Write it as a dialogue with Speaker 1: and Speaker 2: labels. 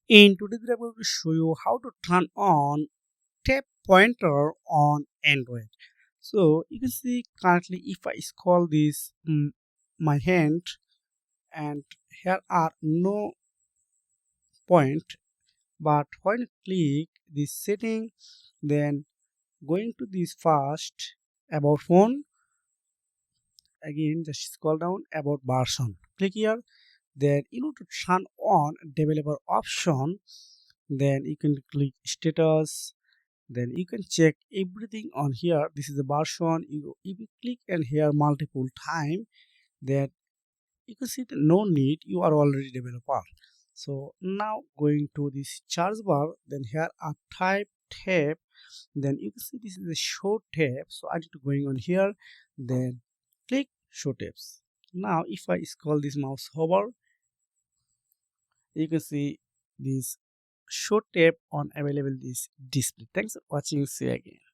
Speaker 1: In today's video, I'm going to show you how to turn on tap pointer on Android. So you can see currently if I scroll this my hand, and here are no point, but when you click this setting, then going to this first about phone, again just scroll down about version, click here. Then you know to turn on developer option, then you can click status. Then you can check everything on here. This is the version. If you click and here multiple time, then you can see that no need, you are already developer. So now going to this charge bar, then here are type tab. Then you can see this is the show tab. So I need to going on here, then click show tabs. Now if I scroll this mouse hover, you can see this show tab on available this display. Thanks for watching. See you again.